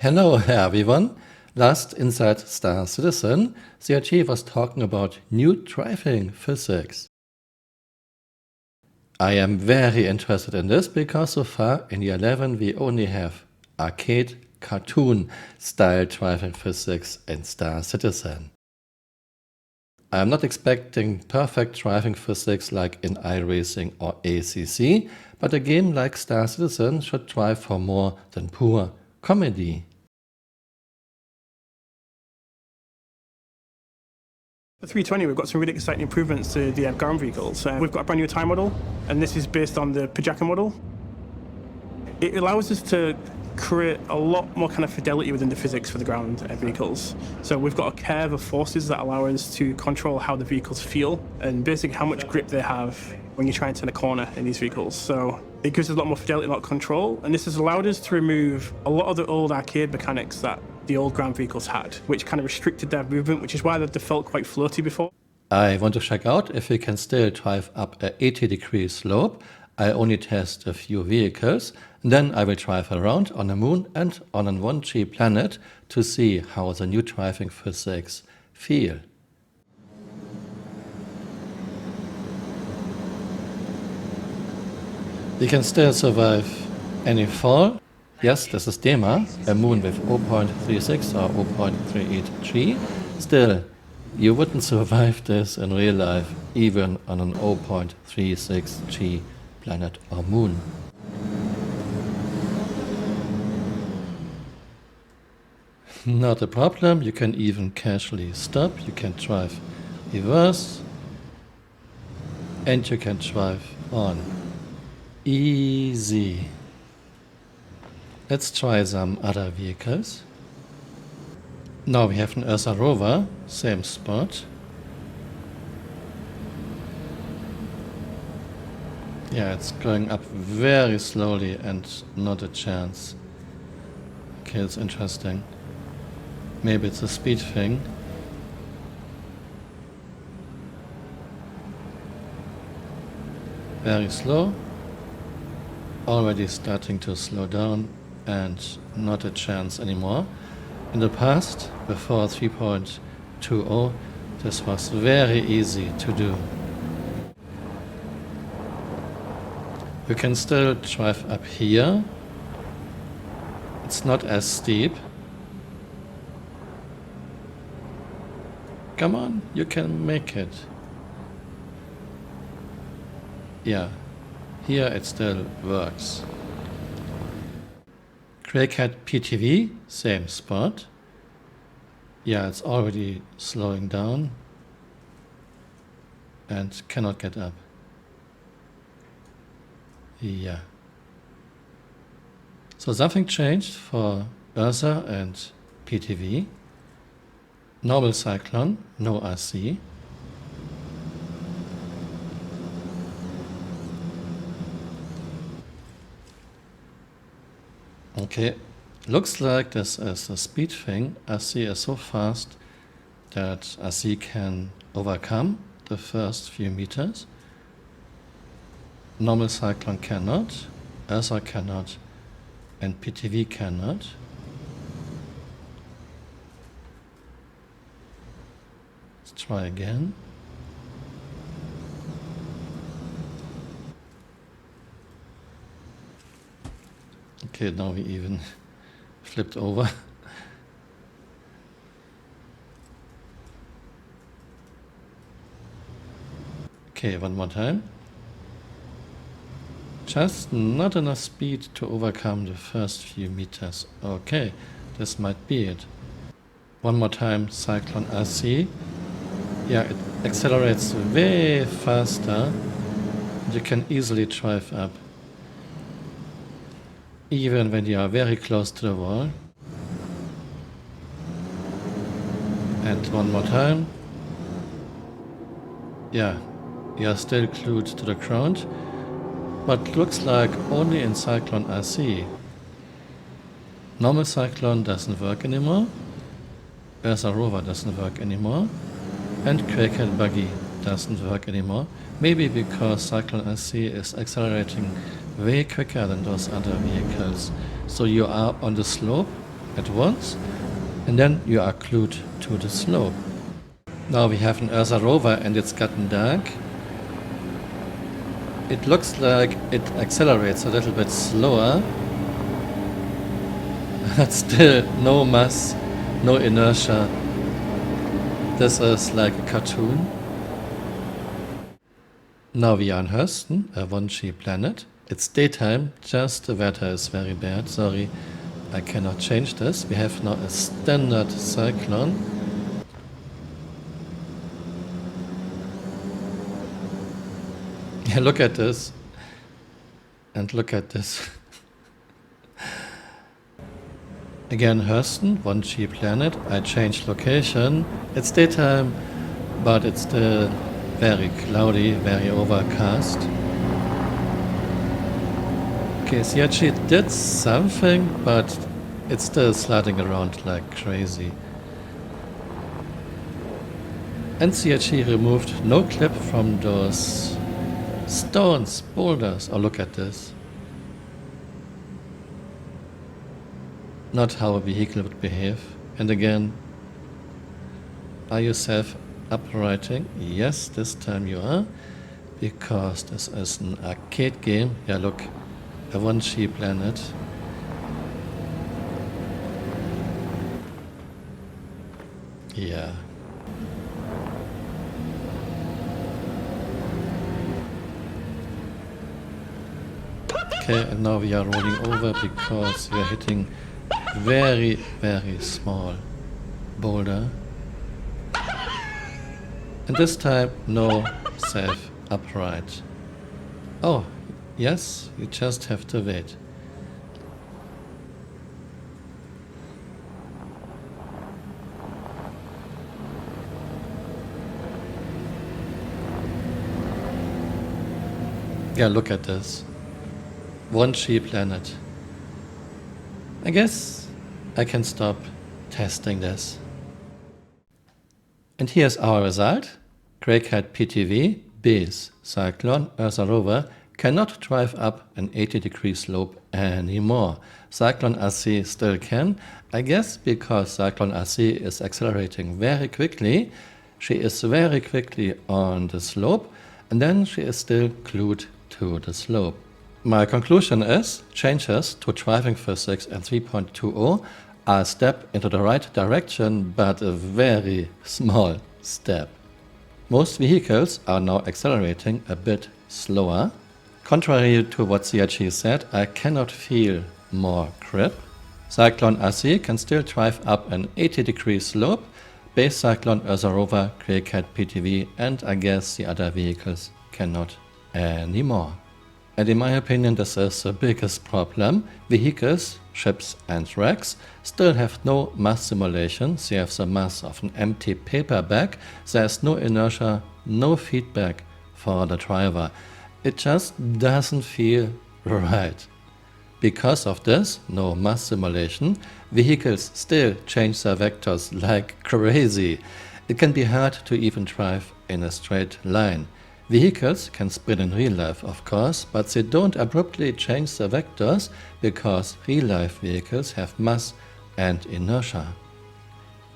Hello everyone. Last inside Star Citizen, CRT was talking about new driving physics. I am very interested in this because so far in year 11 we only have arcade cartoon style driving physics in Star Citizen. I am not expecting perfect driving physics like in iRacing or ACC, but a game like Star Citizen should drive for more than pure comedy. For 320, we've got some really exciting improvements to the ground vehicles. We've got a brand new time model, and this is based on the Pajaka model. It allows us to create a lot more kind of fidelity within the physics for the ground vehicles. So we've got a curve of forces that allow us to control how the vehicles feel and basically how much grip they have when you try and turn a corner in these vehicles. So it gives us a lot more fidelity, a lot of control, and this has allowed us to remove a lot of the old arcade mechanics that the old ground vehicles had, which kind of restricted their movement, which is why they felt quite floaty before. I want to check out if we can still drive up a 80-degree slope. I only test a few vehicles, and then I will drive around on the moon and on an 1G planet to see how the new driving physics feel. We can still survive any fall. Yes, this is DIMM, a moon with 0.36 or 0.38 G. Still, you wouldn't survive this in real life, even on an 0.36 G planet or moon. Not a problem, you can even casually stop, you can drive reverse, and you can drive on. Easy. Let's try some other vehicles. Now we have an Ursa rover, same spot. Yeah, it's going up very slowly and not a chance. Okay, it's interesting. Maybe it's a speed thing. Very slow. Already starting to slow down and not a chance anymore. In the past, before 3.20, this was very easy to do. You can still drive up here. It's not as steep. Come on, you can make it. Yeah, here it still works. Crackhead PTV, same spot. Yeah, it's already slowing down and cannot get up. Yeah. So something changed for Ursa and PTV. Normal Cyclone, no RC. Okay, looks like this is a speed thing. RC is so fast that RC can overcome the first few meters. Normal Cyclone cannot, Ursa cannot, and PTV cannot. Let's try again. Okay, now we even flipped over. Okay, one more time. Just not enough speed to overcome the first few meters. Okay, this might be it. One more time, Cyclone RC. Yeah, it accelerates way faster. You can easily drive up, even when you are very close to the wall. And one more time. Yeah, you are still glued to the ground, but looks like only in Cyclone RC. Normal Cyclone doesn't work anymore. Ursa rover doesn't work anymore. And Crackhead Buggy doesn't work anymore. Maybe because Cyclone RC is accelerating way quicker than those other vehicles. So you are on the slope at once, and then you are glued to the slope. Now we have an Ursa rover and it's gotten dark. It looks like it accelerates a little bit slower, but still no mass, no inertia. This is like a cartoon. Now we are in Hurston, a 1G planet. It's daytime, just the weather is very bad. Sorry, I cannot change this. We have now a standard cyclone. Yeah, look at this. And look at this. Again, Hurston, 1G planet. I changed location. It's daytime, but it's still very cloudy, very overcast. Okay, CRG did something, but it's still sliding around like crazy. And CRG removed no clip from those stones, boulders. Oh, look at this. Not how a vehicle would behave. And again, are you self-uprighting? Yes, this time you are, because this is an arcade game. Yeah, look, a 1G planet. Yeah. Okay, and now we are rolling over because we are hitting very, very small boulder. And this time, no self-upright. Oh, yes, you just have to wait. Yeah, look at this. 1G planet. I guess I can stop testing this. And here's our result. Greycat PTV, base, Cyclone, Ursa rover cannot drive up an 80-degree slope anymore. Cyclone RC still can, I guess because Cyclone RC is accelerating very quickly. She is very quickly on the slope, and then she is still glued to the slope. My conclusion is, changes to driving physics and 3.20 are a step into the right direction, but a very small step. Most vehicles are now accelerating a bit slower. Contrary to what CRG said, I cannot feel more grip. Cyclone RC can still drive up an 80-degree slope. Base Cyclone, Ursa rover, Greycat PTV, and I guess the other vehicles cannot anymore. And in my opinion, this is the biggest problem. Vehicles, ships and wrecks still have no mass simulation. They have the mass of an empty paper bag. There's no inertia, no feedback for the driver. It just doesn't feel right. Because of this, no mass simulation, vehicles still change their vectors like crazy. It can be hard to even drive in a straight line. Vehicles can spin in real life, of course, but they don't abruptly change their vectors because real-life vehicles have mass and inertia.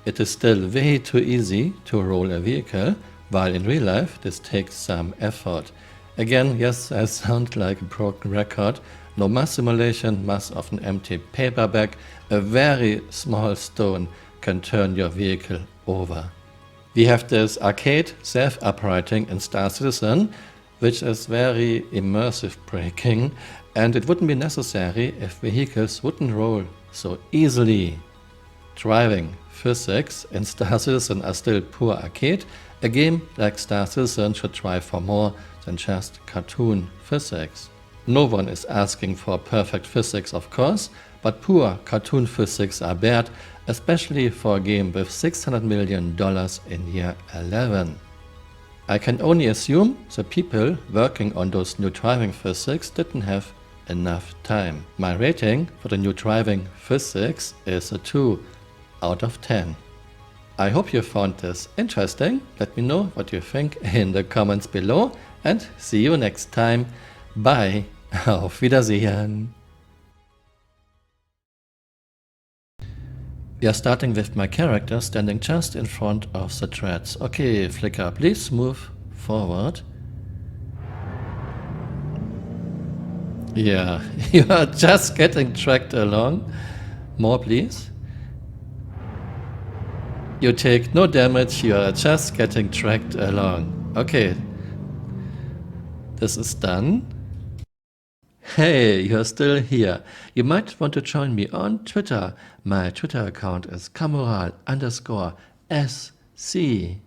It is still way too easy to roll a vehicle, while in real life this takes some effort. Again, yes, I sound like a broken record. No mass simulation, mass of an empty paper bag, a very small stone can turn your vehicle over. We have this arcade self-uprighting in Star Citizen, which is very immersive braking, and it wouldn't be necessary if vehicles wouldn't roll so easily. Driving physics in Star Citizen are still poor arcade. A game like Star Citizen should try for more than just cartoon physics. No one is asking for perfect physics, of course, but poor cartoon physics are bad, especially for a game with $600 million in year 11. I can only assume the people working on those new driving physics didn't have enough time. My rating for the new driving physics is a 2 out of 10. I hope you found this interesting. Let me know what you think in the comments below and see you next time. Bye. Auf Wiedersehen. We are starting with my character standing just in front of the threads. Okay, Flicker, please move forward. Yeah, you are just getting tracked along. More, please. You take no damage, you are just getting tracked along. Okay. This is done. Hey, you're still here. You might want to join me on Twitter. My Twitter account is Camural_SC.